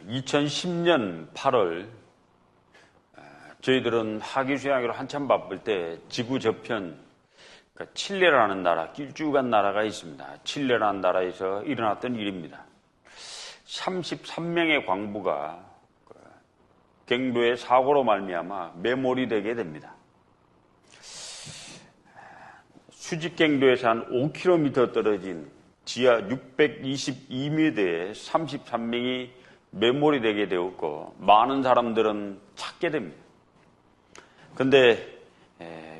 2010년 8월 저희들은 학위 수양회로 한참 바쁠 때 지구 저편 그러니까 칠레라는 나라, 길쭉한 나라가 있습니다. 칠레라는 나라에서 일어났던 일입니다. 33명의 광부가 갱도의 사고로 말미암아 매몰이 되게 됩니다. 수직갱도에서 한 5km 떨어진 지하 622m에 33명이 매몰이 되게 되었고 많은 사람들은 찾게 됩니다. 그런데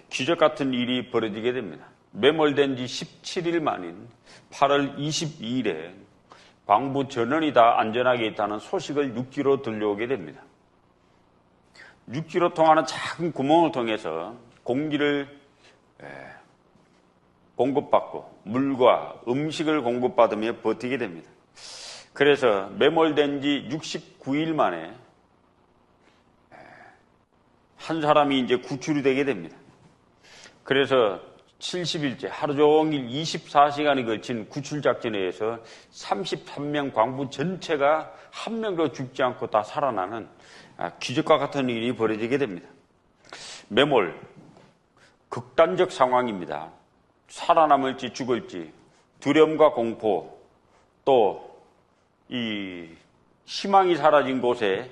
기적 같은 일이 벌어지게 됩니다. 매몰된 지 17일 만인 8월 22일에 광부 전원이 다 안전하게 있다는 소식을 육지로 들려오게 됩니다. 육지로 통하는 작은 구멍을 통해서 공기를 공급받고 물과 음식을 공급받으며 버티게 됩니다. 그래서 매몰된 지 69일 만에 한 사람이 이제 구출이 되게 됩니다. 그래서 70일째 하루 종일 24시간이 걸친 구출 작전에 의해서 33명 광부 전체가 한 명도 죽지 않고 다 살아나는 기적과 같은 일이 벌어지게 됩니다. 매몰, 극단적 상황입니다. 살아남을지 죽을지 두려움과 공포 또 이 희망이 사라진 곳에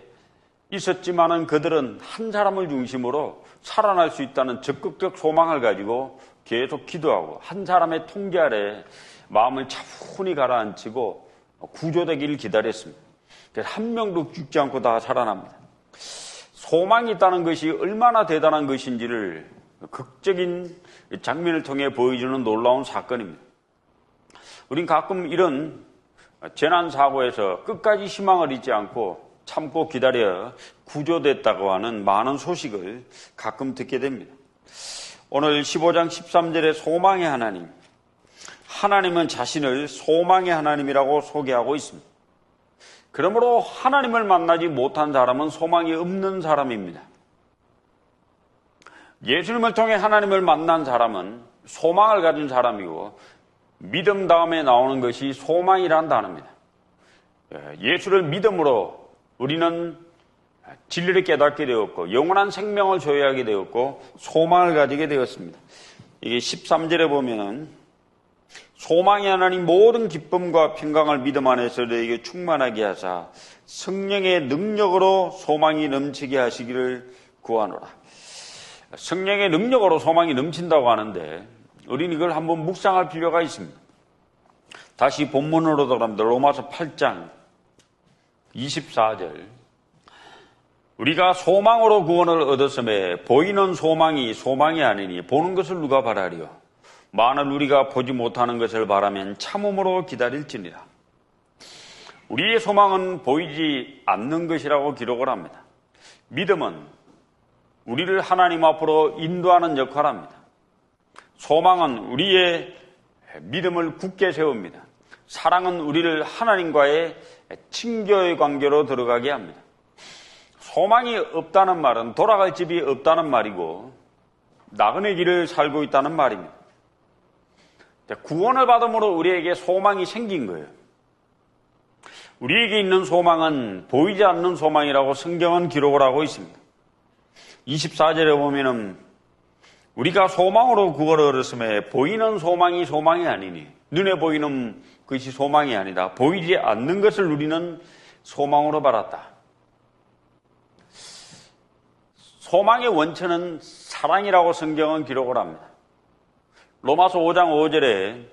있었지만은 그들은 한 사람을 중심으로 살아날 수 있다는 적극적 소망을 가지고 계속 기도하고 한 사람의 통제 아래 마음을 차분히 가라앉히고 구조되기를 기다렸습니다. 그래서 한 명도 죽지 않고 다 살아납니다. 소망이 있다는 것이 얼마나 대단한 것인지를 극적인 장면을 통해 보여주는 놀라운 사건입니다. 우린 가끔 이런 재난사고에서 끝까지 희망을 잊지 않고 참고 기다려 구조됐다고 하는 많은 소식을 가끔 듣게 됩니다. 오늘 15장 13절에 소망의 하나님, 하나님은 자신을 소망의 하나님이라고 소개하고 있습니다. 그러므로 하나님을 만나지 못한 사람은 소망이 없는 사람입니다. 예수님을 통해 하나님을 만난 사람은 소망을 가진 사람이고 믿음 다음에 나오는 것이 소망이라는 단어입니다. 예수를 믿음으로 우리는 진리를 깨닫게 되었고 영원한 생명을 소유하게 되었고 소망을 가지게 되었습니다. 이게 13절에 보면은 소망의 하나님 모든 기쁨과 평강을 믿음 안에서 너에게 충만하게 하사 성령의 능력으로 소망이 넘치게 하시기를 구하노라. 성령의 능력으로 소망이 넘친다고 하는데 우리는 이걸 한번 묵상할 필요가 있습니다. 다시 본문으로 돌아갑니다. 로마서 8장 24절 우리가 소망으로 구원을 얻었음에 보이는 소망이 소망이 아니니 보는 것을 누가 바라리요. 만일 우리가 보지 못하는 것을 바라면 참음으로 기다릴지니라. 우리의 소망은 보이지 않는 것이라고 기록을 합니다. 믿음은 우리를 하나님 앞으로 인도하는 역할을 합니다. 소망은 우리의 믿음을 굳게 세웁니다. 사랑은 우리를 하나님과의 친교의 관계로 들어가게 합니다. 소망이 없다는 말은 돌아갈 집이 없다는 말이고 나그네 길을 살고 있다는 말입니다. 구원을 받음으로 우리에게 소망이 생긴 거예요. 우리에게 있는 소망은 보이지 않는 소망이라고 성경은 기록을 하고 있습니다. 24절에 보면은 우리가 소망으로 구원을 얻었음에 보이는 소망이 소망이 아니니 눈에 보이는 것이 소망이 아니다. 보이지 않는 것을 우리는 소망으로 받았다. 소망의 원천은 사랑이라고 성경은 기록을 합니다. 로마서 5장 5절에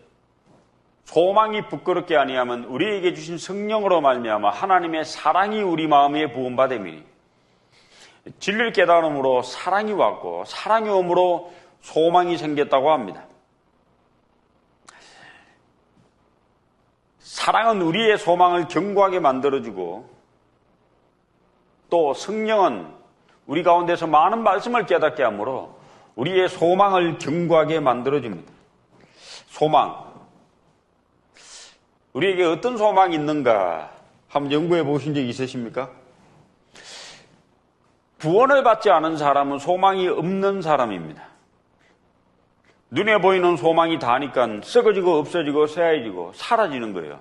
소망이 부끄럽게 아니하면 우리에게 주신 성령으로 말미암아 하나님의 사랑이 우리 마음에 부음받음이니 진리를 깨달음으로 사랑이 왔고 사랑이 오므로 소망이 생겼다고 합니다. 사랑은 우리의 소망을 견고하게 만들어주고 또 성령은 우리 가운데서 많은 말씀을 깨닫게 하므로 우리의 소망을 견고하게 만들어줍니다. 소망. 우리에게 어떤 소망이 있는가 한번 연구해 보신 적 있으십니까? 구원을 받지 않은 사람은 소망이 없는 사람입니다. 눈에 보이는 소망이 다니까 썩어지고 없어지고 새하얘지고 사라지는 거예요.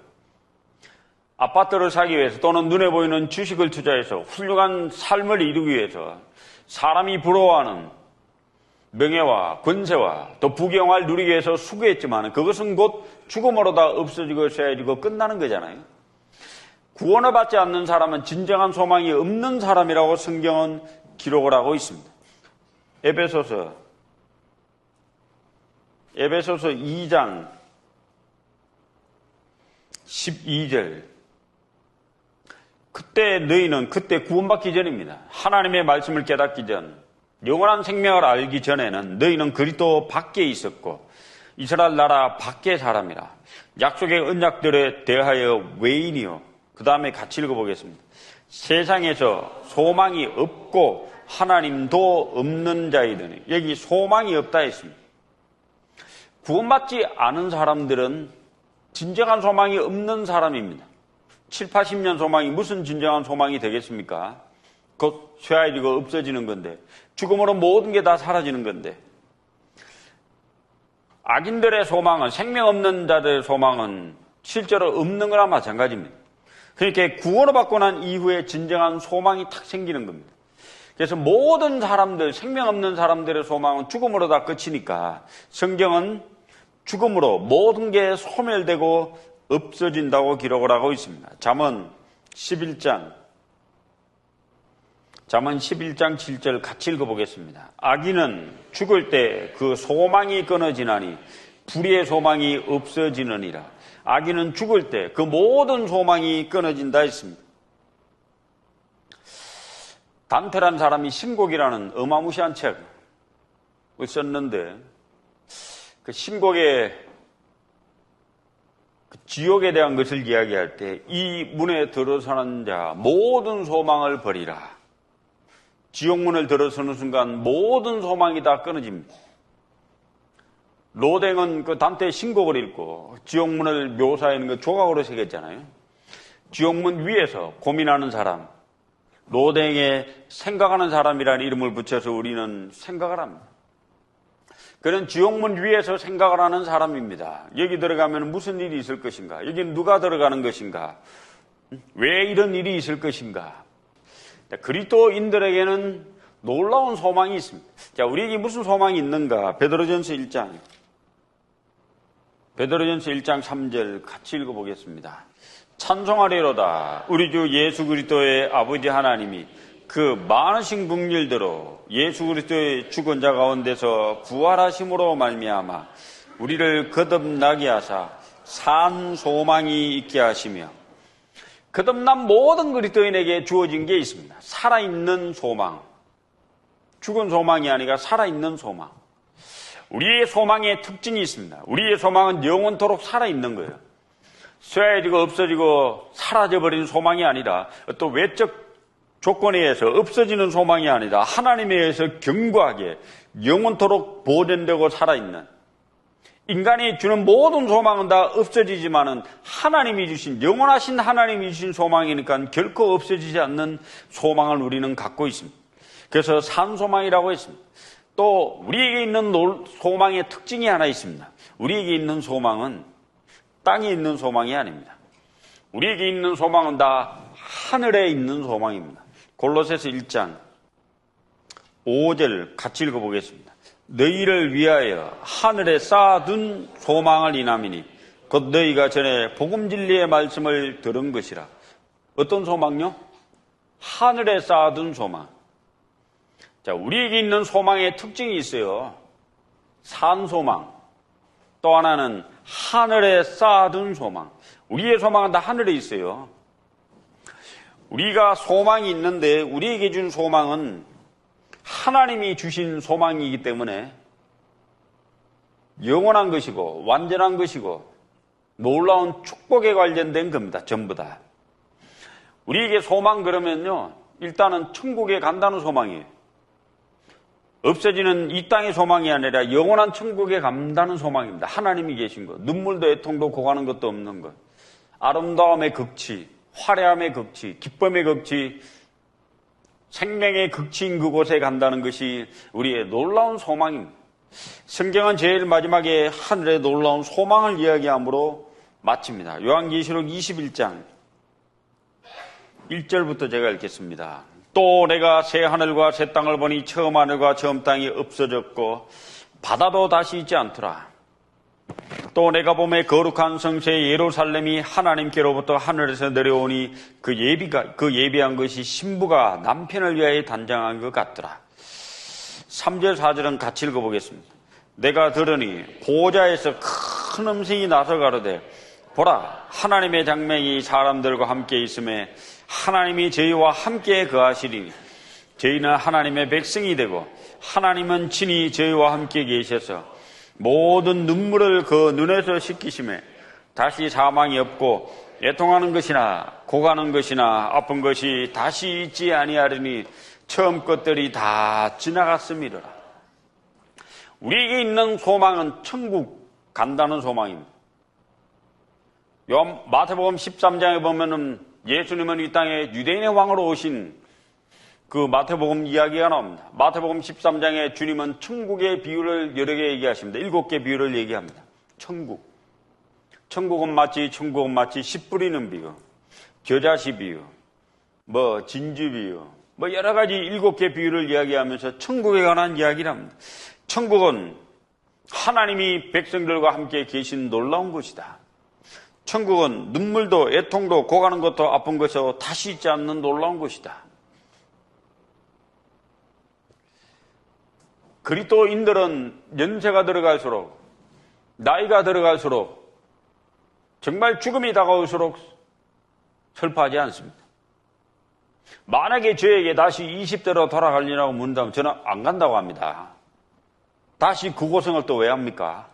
아파트를 사기 위해서 또는 눈에 보이는 주식을 투자해서 훌륭한 삶을 이루기 위해서 사람이 부러워하는 명예와 권세와 또 부경화를 누리기 위해서 수고했지만 그것은 곧 죽음으로 다 없어지고 쇠해지고 끝나는 거잖아요. 구원을 받지 않는 사람은 진정한 소망이 없는 사람이라고 성경은 기록을 하고 있습니다. 에베소서 2장 12절. 그때 너희는 그때 구원받기 전입니다. 하나님의 말씀을 깨닫기 전, 영원한 생명을 알기 전에는 너희는 그리스도 밖에 있었고 이스라엘 나라 밖의 사람이라. 약속의 언약들에 대하여 외인이요. 그 다음에 같이 읽어보겠습니다. 세상에서 소망이 없고 하나님도 없는 자이더니. 여기 소망이 없다 했습니다. 구원받지 않은 사람들은 진정한 소망이 없는 사람입니다. 7, 80년 소망이 무슨 진정한 소망이 되겠습니까? 곧 쇠해지고 없어지는 건데, 죽음으로 모든 게 다 사라지는 건데, 악인들의 소망은, 생명 없는 자들의 소망은 실제로 없는 거나 마찬가지입니다. 그러니까 구원을 받고 난 이후에 진정한 소망이 탁 생기는 겁니다. 그래서 모든 사람들, 생명 없는 사람들의 소망은 죽음으로 다 끝이니까 성경은 죽음으로 모든 게 소멸되고 없어진다고 기록을 하고 있습니다. 잠언 11장 7절 같이 읽어보겠습니다. 악인은 죽을 때 그 소망이 끊어지나니 불의의 소망이 없어지느니라. 악인은 죽을 때 그 모든 소망이 끊어진다 했습니다. 단테란 사람이 신곡이라는 어마무시한 책을 썼는데 그 신곡의 그 지옥에 대한 것을 이야기할 때 이 문에 들어서는 자 모든 소망을 버리라. 지옥문을 들어서는 순간 모든 소망이 다 끊어집니다. 로댕은 그 단테의 신곡을 읽고 지옥문을 묘사하는 그 조각으로 새겼잖아요. 지옥문 위에서 고민하는 사람, 로댕에 생각하는 사람이라는 이름을 붙여서 우리는 생각을 합니다. 그는 지옥문 위에서 생각을 하는 사람입니다. 여기 들어가면 무슨 일이 있을 것인가? 여기 누가 들어가는 것인가? 왜 이런 일이 있을 것인가? 그리스도인들에게는 놀라운 소망이 있습니다. 자, 우리에게 무슨 소망이 있는가? 베드로전서 1장 3절 같이 읽어보겠습니다. 찬송하리로다. 우리 주 예수 그리스도의 아버지 하나님이 그 많으신 긍휼대로 예수 그리스도의 죽은 자 가운데서 부활하심으로 말미암아 우리를 거듭나게 하사 산 소망이 있게 하시며, 거듭난 모든 그리스도인에게 주어진 게 있습니다. 살아있는 소망. 죽은 소망이 아니라 살아있는 소망. 우리의 소망의 특징이 있습니다. 우리의 소망은 영원토록 살아있는 거예요. 쇠해지고 없어지고 사라져버리는 소망이 아니라 또 외적 조건에 의해서 없어지는 소망이 아니라 하나님에 의해서 견고하게 영원토록 보존되고 살아있는, 인간이 주는 모든 소망은 다 없어지지만은 하나님이 주신, 영원하신 하나님이 주신 소망이니까 결코 없어지지 않는 소망을 우리는 갖고 있습니다. 그래서 산소망이라고 했습니다. 또 우리에게 있는 소망의 특징이 하나 있습니다. 우리에게 있는 소망은 땅에 있는 소망이 아닙니다. 우리에게 있는 소망은 다 하늘에 있는 소망입니다. 골로새서 1장 5절 같이 읽어보겠습니다. 너희를 위하여 하늘에 쌓아둔 소망을 인함이니 곧 너희가 전에 복음 진리의 말씀을 들은 것이라. 어떤 소망요? 하늘에 쌓아둔 소망. 자, 우리에게 있는 소망의 특징이 있어요. 산 소망. 또 하나는 하늘에 쌓아둔 소망. 우리의 소망은 다 하늘에 있어요. 우리가 소망이 있는데 우리에게 준 소망은 하나님이 주신 소망이기 때문에 영원한 것이고 완전한 것이고 놀라운 축복에 관련된 겁니다. 전부 다. 우리에게 소망 그러면요, 일단은 천국에 간다는 소망이에요. 없어지는 이 땅의 소망이 아니라 영원한 천국에 간다는 소망입니다. 하나님이 계신 것, 눈물도 애통도 고가는 것도 없는 것, 아름다움의 극치, 화려함의 극치, 기쁨의 극치, 생명의 극치인 그곳에 간다는 것이 우리의 놀라운 소망입니다. 성경은 제일 마지막에 하늘의 놀라운 소망을 이야기함으로 마칩니다. 요한계시록 21장 1절부터 제가 읽겠습니다. 또 내가 새 하늘과 새 땅을 보니 처음 하늘과 처음 땅이 없어졌고 바다도 다시 있지 않더라. 또 내가 보매 거룩한 성새 예루살렘이 하나님께로부터 하늘에서 내려오니 그 예비한 것이 신부가 남편을 위하여 단장한 것 같더라. 3절 4절은 같이 읽어보겠습니다. 내가 들으니 보좌에서 큰 음성이 나서 가로되 보라 하나님의 장막이 사람들과 함께 있음에 하나님이 저희와 함께 거하시리니 저희는 하나님의 백성이 되고 하나님은 친히 저희와 함께 계셔서 모든 눈물을 그 눈에서 씻기심에 다시 사망이 없고 애통하는 것이나 고가는 것이나 아픈 것이 다시 있지 아니하리니 처음 것들이 다 지나갔음이로라. 우리에게 있는 소망은 천국 간다는 소망입니다. 마태복음 13장에 보면은 예수님은 이 땅에 유대인의 왕으로 오신 그 마태복음 이야기가 나옵니다. 마태복음 13장에 주님은 천국의 비유를 여러 개 얘기하십니다. 7개 비유를 얘기합니다. 천국은 마치 씨 뿌리는 비유, 겨자씨 비유, 진주 비유, 여러 가지 7개 비유를 이야기하면서 천국에 관한 이야기를 합니다. 천국은 하나님이 백성들과 함께 계신 놀라운 곳이다. 천국은 눈물도 애통도 고가는 것도 아픈 것도 다시 있지 않는 놀라운 곳이다. 그리스도인들은 연세가 들어갈수록 나이가 들어갈수록 정말 죽음이 다가올수록 슬퍼하지 않습니다. 만약에 저에게 다시 20대로 돌아가려고 묻는다면 저는 안 간다고 합니다. 다시 그 고생을 또 왜 합니까?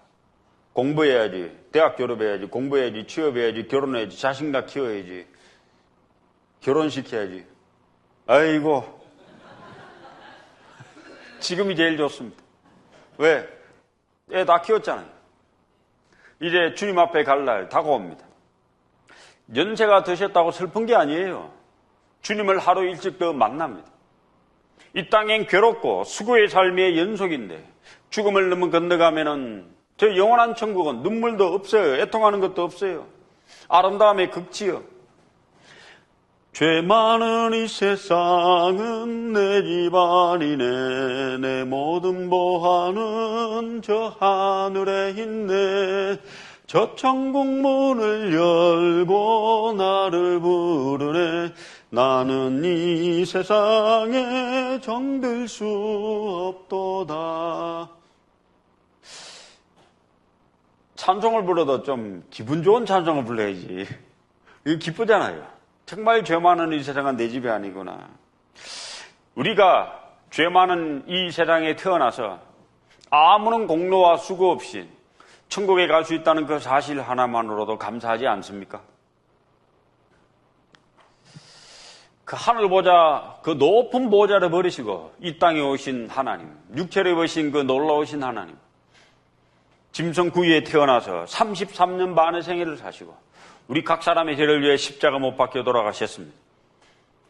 공부해야지, 대학 졸업해야지, 공부해야지, 취업해야지, 결혼해야지, 자식나 키워야지, 결혼시켜야지. 아이고, 지금이 제일 좋습니다. 왜? 애 다 키웠잖아요. 이제 주님 앞에 갈 날 다가옵니다. 연세가 드셨다고 슬픈 게 아니에요. 주님을 하루 일찍 더 만납니다. 이 땅엔 괴롭고 수고의 삶의 연속인데 죽음을 넘어 건너가면은 저 영원한 천국은 눈물도 없어요. 애통하는 것도 없어요. 아름다움의 극치요. 죄 많은 이 세상은 내 집안이네. 내 모든 보화는 저 하늘에 있네. 저 천국 문을 열고 나를 부르네. 나는 이 세상에 정들 수 없도다. 찬송을 불러도 좀 기분 좋은 찬송을 불러야지. 이거 기쁘잖아요. 정말 죄 많은 이 세상은 내 집이 아니구나. 우리가 죄 많은 이 세상에 태어나서 아무런 공로와 수고 없이 천국에 갈 수 있다는 그 사실 하나만으로도 감사하지 않습니까? 그 하늘 보좌, 그 높은 보좌를 버리시고 이 땅에 오신 하나님, 육체를 입으신 그 놀라우신 하나님, 짐승 구유에 태어나서 33년 반의 생애를 사시고 우리 각 사람의 죄를 위해 십자가 못 박혀 돌아가셨습니다.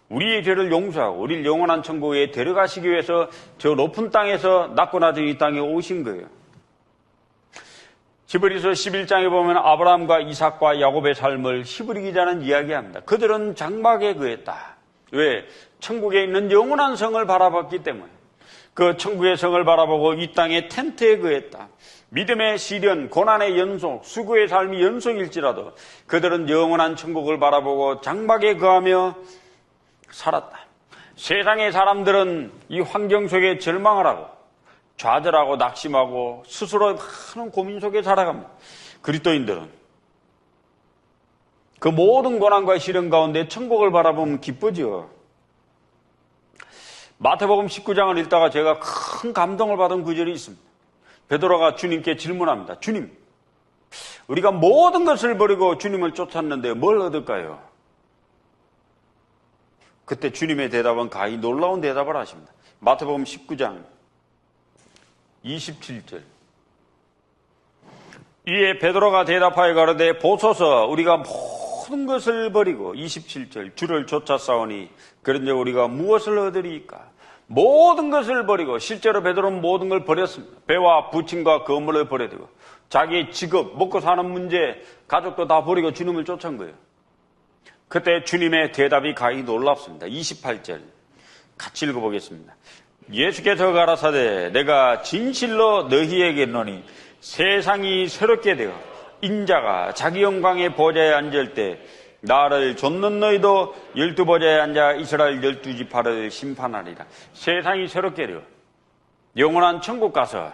우리의 죄를 용서하고 우리를 영원한 천국에 데려가시기 위해서 저 높은 땅에서 낳고 나서 이 땅에 오신 거예요. 히브리서 11장에 보면 아브라함과 이삭과 야곱의 삶을 히브리 기자는 이야기합니다. 그들은 장막에 거했다. 왜? 천국에 있는 영원한 성을 바라봤기 때문에. 그 천국의 성을 바라보고 이 땅에 텐트에 거했다. 믿음의 시련, 고난의 연속, 수고의 삶이 연속일지라도 그들은 영원한 천국을 바라보고 장막에 거하며 살았다. 세상의 사람들은 이 환경 속에 절망을 하고 좌절하고 낙심하고 스스로 많은 고민 속에 살아갑니다. 그리스도인들은 그 모든 고난과 시련 가운데 천국을 바라보면 기쁘죠. 마태복음 19장을 읽다가 제가 큰 감동을 받은 구절이 있습니다. 베드로가 주님께 질문합니다. 주님, 우리가 모든 것을 버리고 주님을 쫓았는데 뭘 얻을까요? 그때 주님의 대답은 가히 놀라운 대답을 하십니다. 마태복음 19장 27절. 이에 베드로가 대답하여 가로되 보소서 우리가 모든 것을 버리고 27절 주를 쫓아 싸우니 그런즉 우리가 무엇을 얻으리이까? 모든 것을 버리고 실제로 베드로는 모든 걸 버렸습니다. 배와 부친과 건물을 버려두고 자기의 직업, 먹고 사는 문제, 가족도 다 버리고 주님을 쫓은 거예요. 그때 주님의 대답이 가히 놀랍습니다. 28절 같이 읽어보겠습니다. 예수께서 가라사대 내가 진실로 너희에게 이르노니 세상이 새롭게 되어 인자가 자기 영광의 보좌에 앉을 때 나를 좇는 너희도 12보좌에 앉아 이스라엘 12지파를 심판하리라. 세상이 새롭게 되어 영원한 천국 가서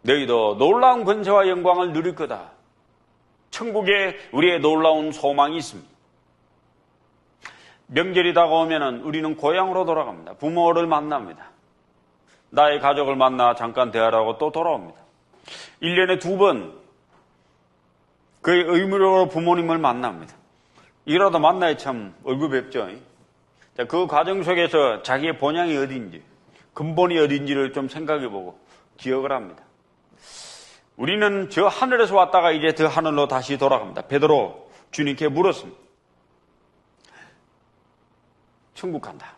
너희도 놀라운 권세와 영광을 누릴 거다. 천국에 우리의 놀라운 소망이 있습니다. 명절이 다가오면 우리는 고향으로 돌아갑니다. 부모를 만납니다. 나의 가족을 만나 잠깐 대화하고 또 돌아옵니다. 1년에 2번 그의 의무로 부모님을 만납니다. 이러다 만나야 참 얼굴 뵙죠. 그 과정 속에서 자기의 본향이 어딘지, 근본이 어딘지를 좀 생각해보고 기억을 합니다. 우리는 저 하늘에서 왔다가 이제 저 하늘로 다시 돌아갑니다. 베드로 주님께 물었습니다. 천국 간다.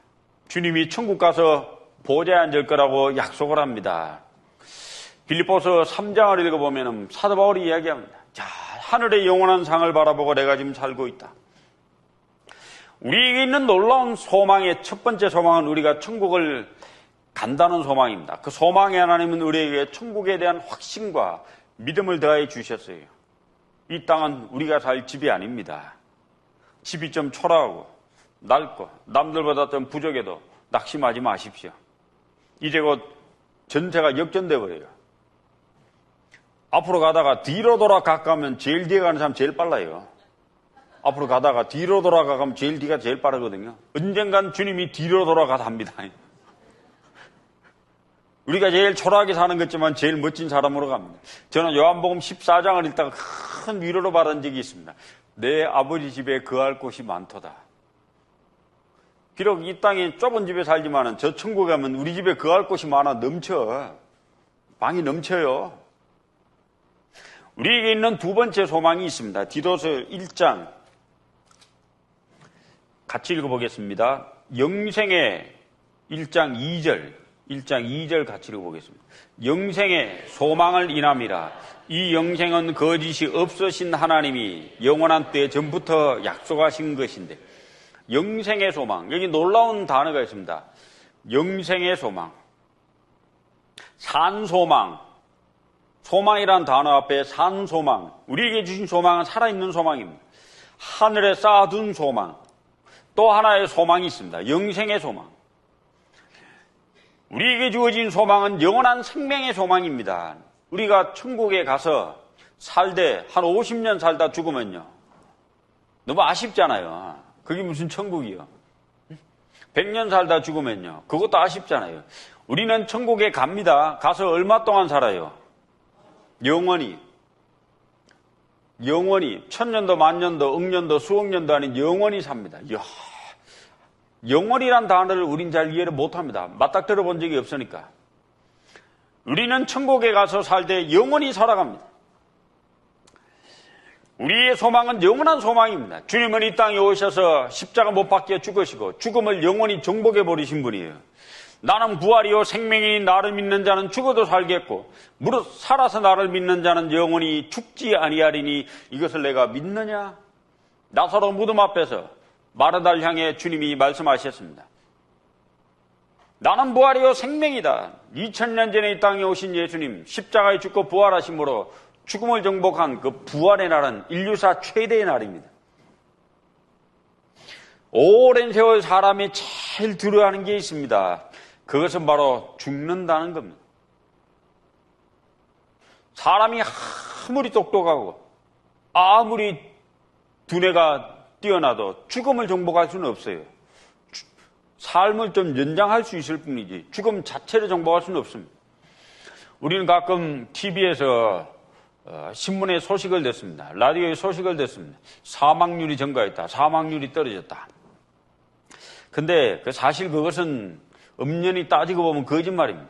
주님이 천국 가서 보좌에 앉을 거라고 약속을 합니다. 빌립보서 3장을 읽어보면 사도 바울이 이야기합니다. 자, 하늘의 영원한 상을 바라보고 내가 지금 살고 있다. 우리에게 있는 놀라운 소망의 첫 번째 소망은 우리가 천국을 간다는 소망입니다. 그 소망의 하나님은 우리에게 천국에 대한 확신과 믿음을 더해 주셨어요. 이 땅은 우리가 살 집이 아닙니다. 집이 좀 초라하고 낡고 남들보다 좀 부족해도 낙심하지 마십시오. 이제 곧 전세가 역전돼 버려요. 앞으로 가다가 뒤로 돌아가면 제일 뒤에 가는 사람 제일 빨라요. 앞으로 가다가 뒤로 돌아가면 제일 뒤가 제일 빠르거든요. 언젠간 주님이 뒤로 돌아가다 합니다. 우리가 제일 초라하게 사는 것지만 제일 멋진 사람으로 갑니다. 저는 요한복음 14장을 읽다가 큰 위로를 받은 적이 있습니다. 내 아버지 집에 거할 곳이 많도다. 비록 이 땅에 좁은 집에 살지만은 저 천국에 가면 우리 집에 거할 곳이 많아 넘쳐. 방이 넘쳐요. 우리에게 있는 두 번째 소망이 있습니다. 디도서 1장 같이 읽어보겠습니다. 영생의 1장 2절 같이 읽어보겠습니다. 영생의 소망을 인함이라. 이 영생은 거짓이 없으신 하나님이 영원한 때 전부터 약속하신 것인데, 영생의 소망, 여기 놀라운 단어가 있습니다. 영생의 소망, 산소망, 소망이란 단어 앞에 산소망, 우리에게 주신 소망은 살아있는 소망입니다. 하늘에 쌓아둔 소망, 또 하나의 소망이 있습니다. 영생의 소망. 우리에게 주어진 소망은 영원한 생명의 소망입니다. 우리가 천국에 가서 살되 한 50년 살다 죽으면요, 너무 아쉽잖아요. 그게 무슨 천국이요? 100년 살다 죽으면요, 그것도 아쉽잖아요. 우리는 천국에 갑니다. 가서 얼마 동안 살아요? 영원히 1000년도, 만년도, 억년도, 수억년도 아닌 영원히 삽니다. 이야, 영원이란 단어를 우린 잘 이해를 못합니다. 맞닥뜨려 본 적이 없으니까. 우리는 천국에 가서 살 때 영원히 살아갑니다. 우리의 소망은 영원한 소망입니다. 주님은 이 땅에 오셔서 십자가 못 박혀 죽으시고 죽음을 영원히 정복해 버리신 분이에요. 나는 부활이요 생명이, 나를 믿는 자는 죽어도 살겠고 무릇 살아서 나를 믿는 자는 영원히 죽지 아니하리니 이것을 내가 믿느냐? 나사로 무덤 앞에서 마르다를 향해 주님이 말씀하셨습니다. 나는 부활이요 생명이다. 2000년 전에 이 땅에 오신 예수님, 십자가에 죽고 부활하심으로 죽음을 정복한 그 부활의 날은 인류사 최대의 날입니다. 오랜 세월 사람이 제일 두려워하는 게 있습니다. 그것은 바로 죽는다는 겁니다. 사람이 아무리 똑똑하고 아무리 두뇌가 뛰어나도 죽음을 정복할 수는 없어요. 삶을 좀 연장할 수 있을 뿐이지 죽음 자체를 정복할 수는 없습니다. 우리는 가끔 TV에서 신문에 소식을 듣습니다. 라디오에 소식을 듣습니다. 사망률이 증가했다. 사망률이 떨어졌다. 근데 사실 그것은 엄연히 따지고 보면 거짓말입니다.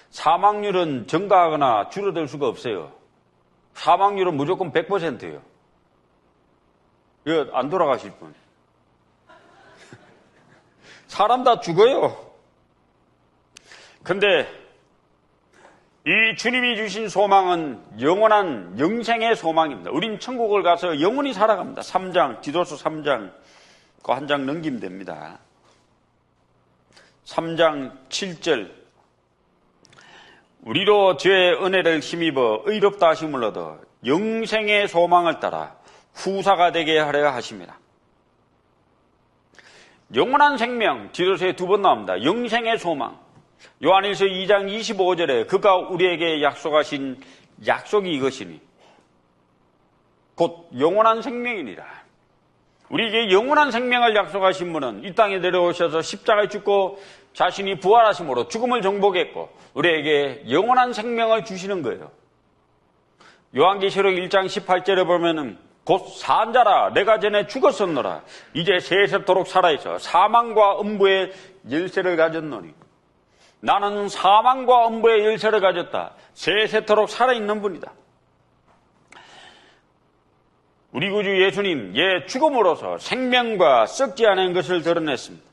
사망률은 증가하거나 줄어들 수가 없어요. 사망률은 무조건 100%예요. 이거 안 돌아가실 분. 사람 다 죽어요. 근데 이 주님이 주신 소망은 영원한 영생의 소망입니다. 우린 천국을 가서 영원히 살아갑니다. 3장, 디도서 3장 그 한 장 넘기면 됩니다. 3장 7절. 우리로 주의 은혜를 힘입어 의롭다 하심을 얻어 영생의 소망을 따라 후사가 되게 하려 하심이라. 영원한 생명, 디도서에 2번 나옵니다. 영생의 소망. 요한일서 2장 25절에 그가 우리에게 약속하신 약속이 이것이니 곧 영원한 생명이니라. 우리에게 영원한 생명을 약속하신 분은 이 땅에 내려오셔서 십자가에 죽고 자신이 부활하심으로 죽음을 정복했고 우리에게 영원한 생명을 주시는 거예요. 요한계시록 1장 18절에 보면은 곧 산자라 내가 전에 죽었었노라 이제 세세토록 살아있어 사망과 음부의 열쇠를 가졌노니. 나는 사망과 음부의 열쇠를 가졌다. 세세토록 살아있는 분이다. 우리 구주 예수님 죽음으로서 생명과 썩지 않은 것을 드러냈습니다.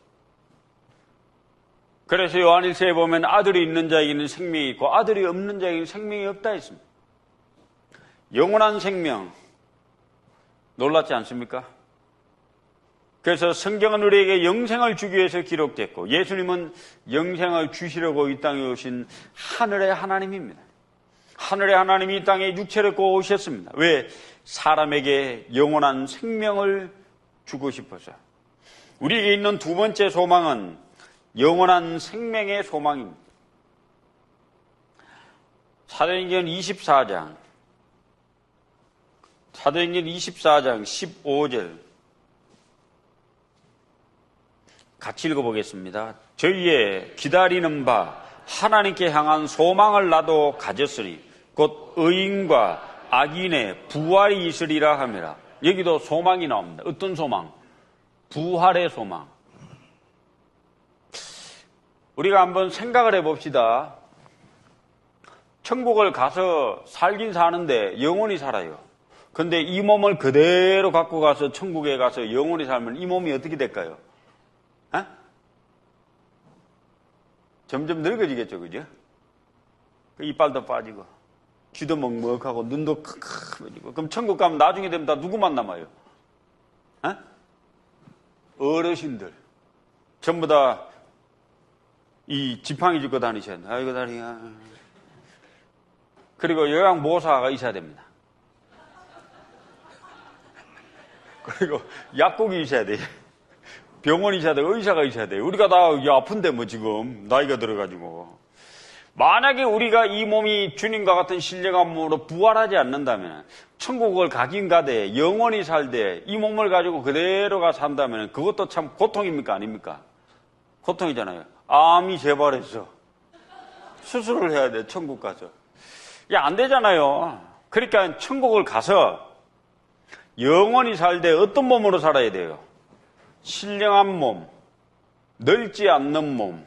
그래서 요한일서에 보면 아들이 있는 자에게는 생명이 있고 아들이 없는 자에게는 생명이 없다 했습니다. 영원한 생명, 놀랍지 않습니까? 그래서 성경은 우리에게 영생을 주기 위해서 기록됐고 예수님은 영생을 주시려고 이 땅에 오신 하늘의 하나님입니다. 하늘의 하나님이 이 땅에 육체를 입고 오셨습니다. 왜? 사람에게 영원한 생명을 주고 싶어서. 우리에게 있는 두 번째 소망은 영원한 생명의 소망입니다. 사도행전 24장 15절 같이 읽어보겠습니다. 저희의 기다리는 바 하나님께 향한 소망을 나도 가졌으니 곧 의인과 악인의 부활이 있으리라 함이라. 여기도 소망이 나옵니다. 어떤 소망? 부활의 소망. 우리가 한번 생각을 해봅시다. 천국을 가서 살긴 사는데 영원히 살아요. 근데 이 몸을 그대로 갖고 가서 천국에 가서 영원히 살면 이 몸이 어떻게 될까요? 점점 늙어지겠죠, 그죠? 이빨도 빠지고, 귀도 먹먹하고, 눈도 크크해지고. 그럼 천국 가면 나중에 되면 다 누구만 남아요? 어르신들. 전부 다 이 지팡이 짚고 다니셔야 돼요. 아이고, 다리야. 그리고 요양보호사가 있어야 됩니다. 그리고 약국이 있어야 돼요. 병원이 있어야 돼요. 의사가 있어야 돼요. 우리가 다 아픈데 뭐 지금 나이가 들어가지고. 만약에 우리가 이 몸이 주님과 같은 신령한 몸으로 부활하지 않는다면 천국을 가긴 가되 영원히 살되 이 몸을 가지고 그대로가 산다면 그것도 참 고통입니까? 아닙니까? 고통이잖아요. 암이 재발했어. 수술을 해야 돼. 천국 가서. 안 되잖아요. 그러니까 천국을 가서 영원히 살되 어떤 몸으로 살아야 돼요? 신령한 몸, 늙지 않는 몸,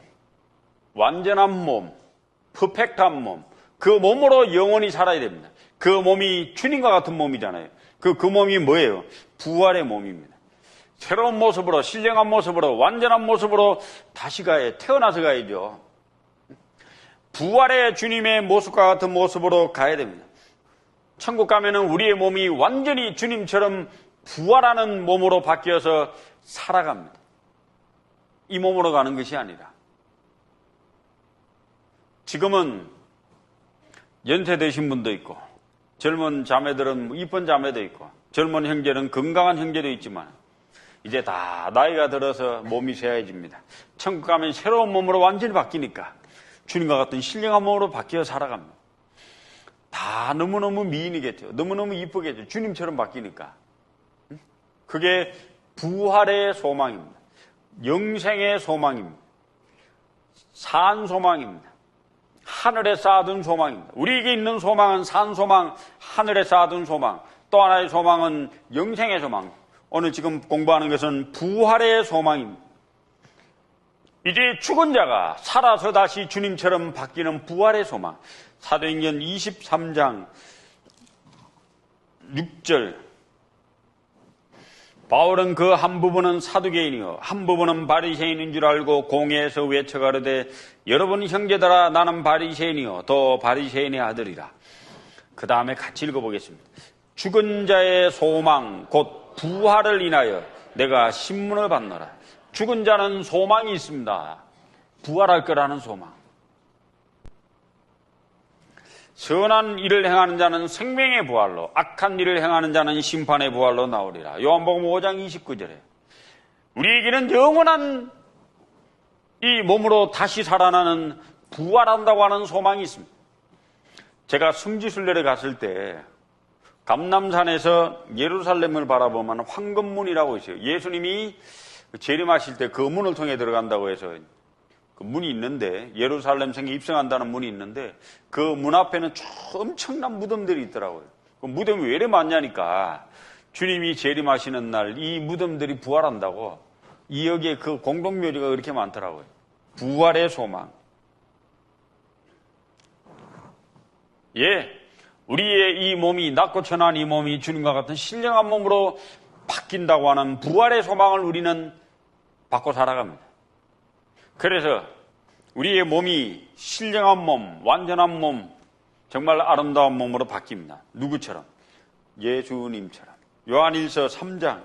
완전한 몸, 퍼펙트한 몸, 그 몸으로 영원히 살아야 됩니다. 그 몸이 주님과 같은 몸이잖아요. 그 몸이 뭐예요? 부활의 몸입니다. 새로운 모습으로, 신령한 모습으로, 완전한 모습으로 다시 태어나서 가야죠. 부활의 주님의 모습과 같은 모습으로 가야 됩니다. 천국 가면은 우리의 몸이 완전히 주님처럼 부활하는 몸으로 바뀌어서 살아갑니다. 이 몸으로 가는 것이 아니라. 지금은 연세 드신 분도 있고 젊은 자매들은 이쁜 자매도 있고 젊은 형제는 건강한 형제도 있지만 이제 다 나이가 들어서 몸이 쇠해집니다. 천국 가면 새로운 몸으로 완전히 바뀌니까 주님과 같은 신령한 몸으로 바뀌어 살아갑니다. 다 너무너무 미인이겠죠. 너무너무 이쁘겠죠. 주님처럼 바뀌니까. 그게 부활의 소망입니다. 영생의 소망입니다. 산 소망입니다. 하늘에 쌓아둔 소망입니다. 우리에게 있는 소망은 산 소망, 하늘에 쌓아둔 소망. 또 하나의 소망은 영생의 소망. 오늘 지금 공부하는 것은 부활의 소망입니다. 이제 죽은 자가 살아서 다시 주님처럼 바뀌는 부활의 소망. 사도행전 23장 6절. 바울은 그 한 부분은 사두개인이요 한 부분은 바리새인인 줄 알고 공회에서 외쳐가르되 여러분 형제들아 나는 바리새인이요 또 바리새인의 아들이라. 그 다음에 같이 읽어보겠습니다. 죽은 자의 소망 곧 부활을 인하여 내가 신문을 받노라. 죽은 자는 소망이 있습니다. 부활할 거라는 소망. 선한 일을 행하는 자는 생명의 부활로, 악한 일을 행하는 자는 심판의 부활로 나오리라. 요한복음 5장 29절에 우리에게는 영원한 이 몸으로 다시 살아나는 부활한다고 하는 소망이 있습니다. 제가 성지순례를 갔을 때 감남산에서 예루살렘을 바라보면 황금문이라고 있어요. 예수님이 재림하실 때 그 문을 통해 들어간다고 해서 그 문이 있는데, 예루살렘 성에 입성한다는 문이 있는데 그 문 앞에는 엄청난 무덤들이 있더라고요. 그 무덤이 왜 이래 많냐니까 주님이 재림하시는 날 이 무덤들이 부활한다고, 이 여기에 그 공동묘지가 그렇게 많더라고요. 부활의 소망. 예, 우리의 이 몸이, 낮고 천한 이 몸이 주님과 같은 신령한 몸으로 바뀐다고 하는 부활의 소망을 우리는 받고 살아갑니다. 그래서 우리의 몸이 신령한 몸, 완전한 몸, 정말 아름다운 몸으로 바뀝니다. 누구처럼? 예수님처럼. 요한일서 3장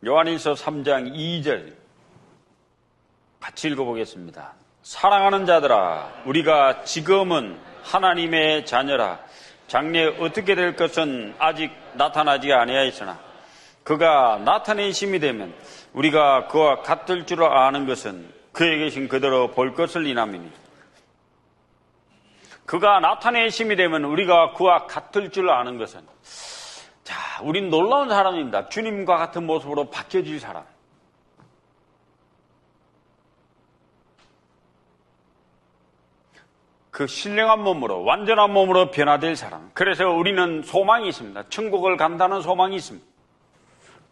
2절 같이 읽어보겠습니다. 사랑하는 자들아, 우리가 지금은 하나님의 자녀라. 장래 어떻게 될 것은 아직 나타나지 아니하였으나 그가 나타내심이 되면 우리가 그와 같을 줄 아는 것은 그에 계신 그대로 볼 것을 인함이니, 그가 나타내심이 되면 우리가 그와 같을 줄 아는 것은, 자, 우린 놀라운 사람입니다. 주님과 같은 모습으로 바뀌어질 사람. 그 신령한 몸으로, 완전한 몸으로 변화될 사람. 그래서 우리는 소망이 있습니다. 천국을 간다는 소망이 있습니다.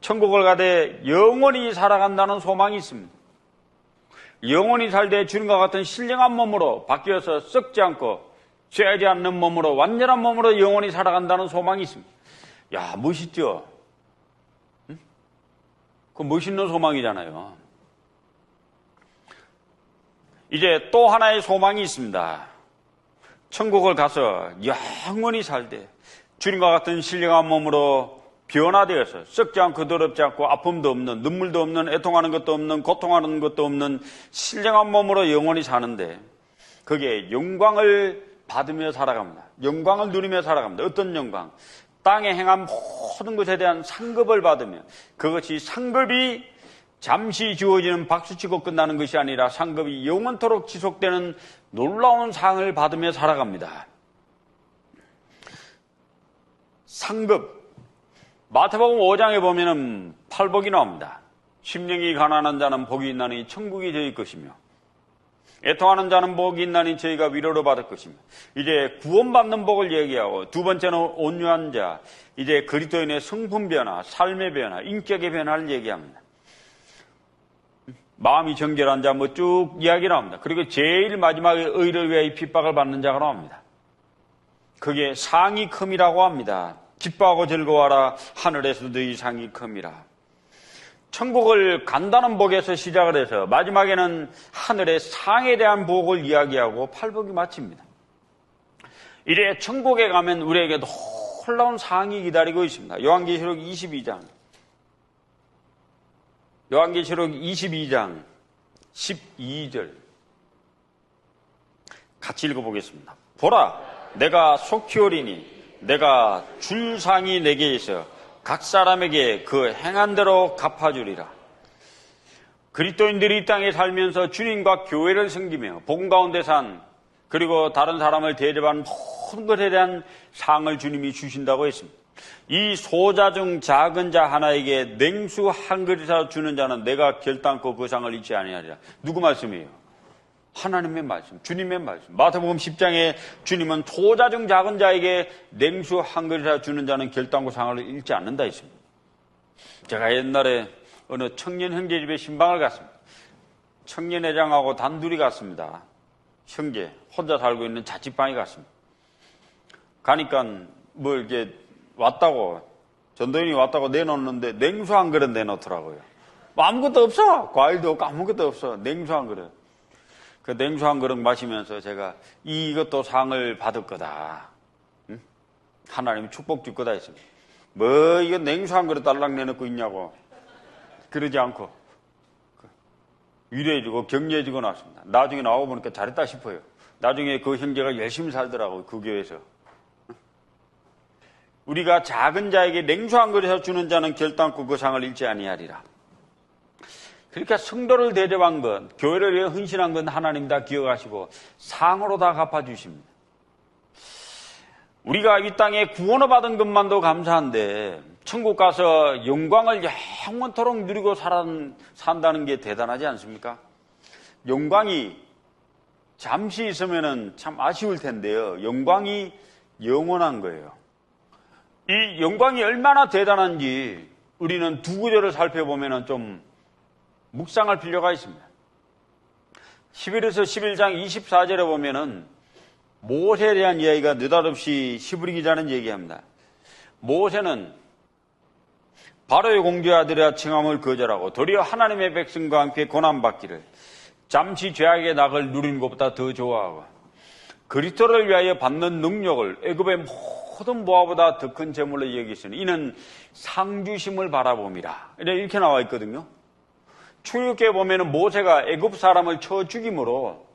천국을 가되 영원히 살아간다는 소망이 있습니다. 영원히 살되 주님과 같은 신령한 몸으로 바뀌어서 썩지 않고 쇠하지 않는 몸으로, 완전한 몸으로 영원히 살아간다는 소망이 있습니다. 야, 멋있죠? 응? 그 멋있는 소망이잖아요. 이제 또 하나의 소망이 있습니다. 천국을 가서 영원히 살되 주님과 같은 신령한 몸으로 변화되어서 썩지 않고 더럽지 않고 아픔도 없는, 눈물도 없는, 애통하는 것도 없는, 고통하는 것도 없는 신령한 몸으로 영원히 사는데, 그게 영광을 받으며 살아갑니다. 영광을 누리며 살아갑니다. 어떤 영광? 땅에 행한 모든 것에 대한 상급을 받으며, 그것이 상급이 잠시 주어지는 박수치고 끝나는 것이 아니라 상급이 영원토록 지속되는 놀라운 상을 받으며 살아갑니다. 상급. 마태복음 5장에 보면은 팔복이 나옵니다. 심령이 가난한 자는 복이 있나니 천국이 저희 것이며, 애통하는 자는 복이 있나니 저희가 위로를 받을 것이며, 이제 구원받는 복을 얘기하고, 두 번째는 온유한 자, 이제 그리스도인의 성품 변화, 삶의 변화, 인격의 변화를 얘기합니다. 마음이 정결한 자 뭐 쭉 이야기 나옵니다. 그리고 제일 마지막에 의를 위하여 핍박을 받는 자가 나옵니다. 그게 상이 큼이라고 합니다. 기뻐하고 즐거워하라, 하늘에서 너희 상이 큼이라. 천국을 간다는 복에서 시작을 해서 마지막에는 하늘의 상에 대한 복을 이야기하고 팔복이 마칩니다. 이제 천국에 가면 우리에게 놀라운 상이 기다리고 있습니다. 요한계시록 22장 12절 같이 읽어보겠습니다. 보라, 내가 속히 오리니 내가 줄 상이 내게 있어 각 사람에게 그 행한 대로 갚아주리라. 그리스도인들이 이 땅에 살면서 주님과 교회를 섬기며 복음 가운데 산, 그리고 다른 사람을 대접한 모든 것에 대한 상을 주님이 주신다고 했습니다. 이 소자 중 작은 자 하나에게 냉수 한 그릇이라도 주는 자는 내가 결단코 그 상을 잊지 아니하리라. 누구 말씀이에요? 하나님의 말씀, 주님의 말씀. 마태복음 10장에 주님은 소자 중 작은 자에게 냉수 한 그릇이라도 주는 자는 결단코 상을 잃지 않는다 했습니다. 제가 옛날에 어느 청년 형제 집에 신방을 갔습니다. 청년회장하고 단둘이 갔습니다. 형제 혼자 살고 있는 자취방에 갔습니다. 가니까 뭐 이렇게 왔다고, 전도인이 왔다고 내놓는데 냉수 한 그릇 내놓더라고요. 뭐 아무것도 없어. 과일도 없고 아무것도 없어. 냉수 한 그릇. 그 냉수 한 그릇 마시면서 제가 이것도 상을 받을 거다. 하나님이 축복 줄 거다 했습니다. 뭐 이거 냉수 한 그릇 달랑 내놓고 있냐고. 그러지 않고 위로해주고 격려해주고 나왔습니다. 나중에 나와보니까 잘했다 싶어요. 나중에 그 형제가 열심히 살더라고요. 그 교회에서. 우리가 작은 자에게 냉수한 그릇에서 주는 자는 결단코 그 상을 잃지 아니하리라. 그러니까 성도를 대접한 것, 교회를 위해 헌신한 건 하나님 다 기억하시고 상으로 다 갚아주십니다. 우리가 이 땅에 구원을 받은 것만도 감사한데 천국 가서 영광을 영원토록 누리고 산다는 게 대단하지 않습니까? 영광이 잠시 있으면 참 아쉬울 텐데요. 영광이 영원한 거예요. 이 영광이 얼마나 대단한지 우리는 두 구절을 살펴보면 좀 묵상할 필요가 있습니다. 11에서 11장 24절에 보면은 모세에 대한 이야기가 느닷없이 히브리 기자는 얘기합니다. 모세는 바로의 공주의 아들이라 칭함을 거절하고 도리어 하나님의 백성과 함께 고난받기를 잠시 죄악의 낙을 누리는 것보다 더 좋아하고 그리스도를 위하여 받는 능력을 애굽의 모든 보화보다 더 큰 재물로 여기시니 이는 상주심을 바라봄이라. 이렇게 나와 있거든요. 출애굽기에 보면은 모세가 애굽 사람을 쳐 죽임으로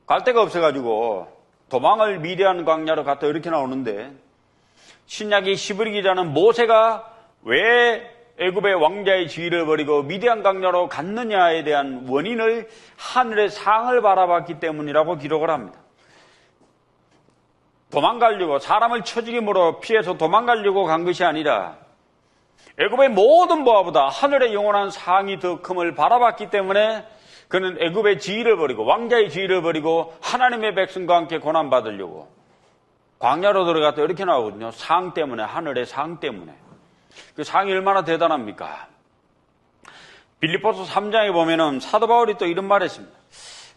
갈 데가 없어가지고 도망을 미디안 광야로 갔다 이렇게 나오는데 신약의 히브리 기자는 모세가 왜 애굽의 왕자의 지위를 버리고 미디안 광야로 갔느냐에 대한 원인을 하늘의 상을 바라봤기 때문이라고 기록을 합니다. 도망가려고 사람을 쳐 죽임으로 피해서 도망가려고 간 것이 아니라 애굽의 모든 보화보다 하늘의 영원한 상이 더 큼을 바라봤기 때문에 그는 애굽의 지위를 버리고 왕자의 지위를 버리고 하나님의 백성과 함께 고난받으려고 광야로 들어갔다 이렇게 나오거든요. 상 때문에, 하늘의 상 때문에. 그 상이 얼마나 대단합니까? 빌립보서 3장에 보면은 사도 바울이 또 이런 말을 했습니다.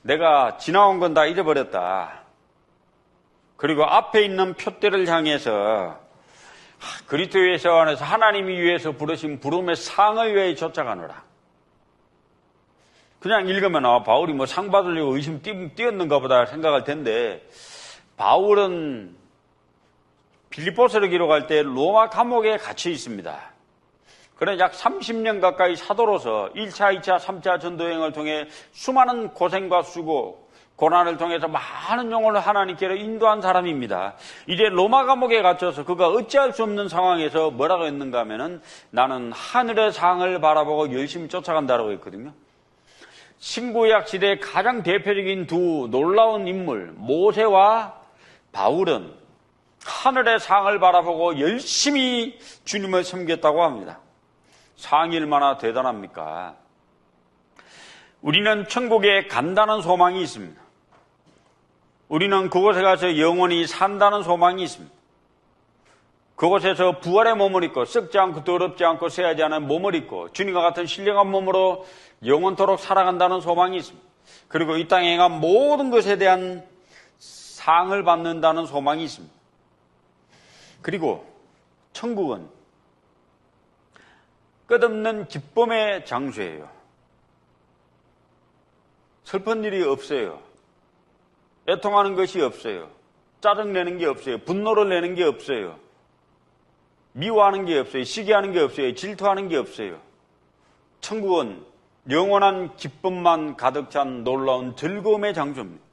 내가 지나온 건 다 잊어버렸다. 그리고 앞에 있는 표대를 향해서 그리스도 예수 안에서 하나님이 위해서 부르신 부름의 상을 위해 쫓아가노라. 그냥 읽으면 바울이 뭐 상 받으려고 의심 띄었는가 보다 생각할 텐데 바울은 빌립보서를 기록할 때 로마 감옥에 갇혀 있습니다. 그래 약 30년 가까이 사도로서 1차, 2차, 3차 전도여행을 통해 수많은 고생과 수고, 고난을 통해서 많은 영혼을 하나님께로 인도한 사람입니다. 이제 로마 감옥에 갇혀서 그가 어찌할 수 없는 상황에서 뭐라고 했는가 하면은 나는 하늘의 상을 바라보고 열심히 쫓아간다라고 했거든요. 신구약 시대의 가장 대표적인 두 놀라운 인물 모세와 바울은 하늘의 상을 바라보고 열심히 주님을 섬겼다고 합니다. 상이 얼마나 대단합니까? 우리는 천국에 간다는 소망이 있습니다. 우리는 그곳에 가서 영원히 산다는 소망이 있습니다. 그곳에서 부활의 몸을 입고 썩지 않고 더럽지 않고 쇠하지 않은 몸을 입고 주님과 같은 신령한 몸으로 영원토록 살아간다는 소망이 있습니다. 그리고 이 땅에 행한 모든 것에 대한 상을 받는다는 소망이 있습니다. 그리고 천국은 끝없는 기쁨의 장소예요. 슬픈 일이 없어요. 애통하는 것이 없어요. 짜증내는 게 없어요. 분노를 내는 게 없어요. 미워하는 게 없어요. 시기하는 게 없어요. 질투하는 게 없어요. 천국은 영원한 기쁨만 가득 찬 놀라운 즐거움의 장소입니다.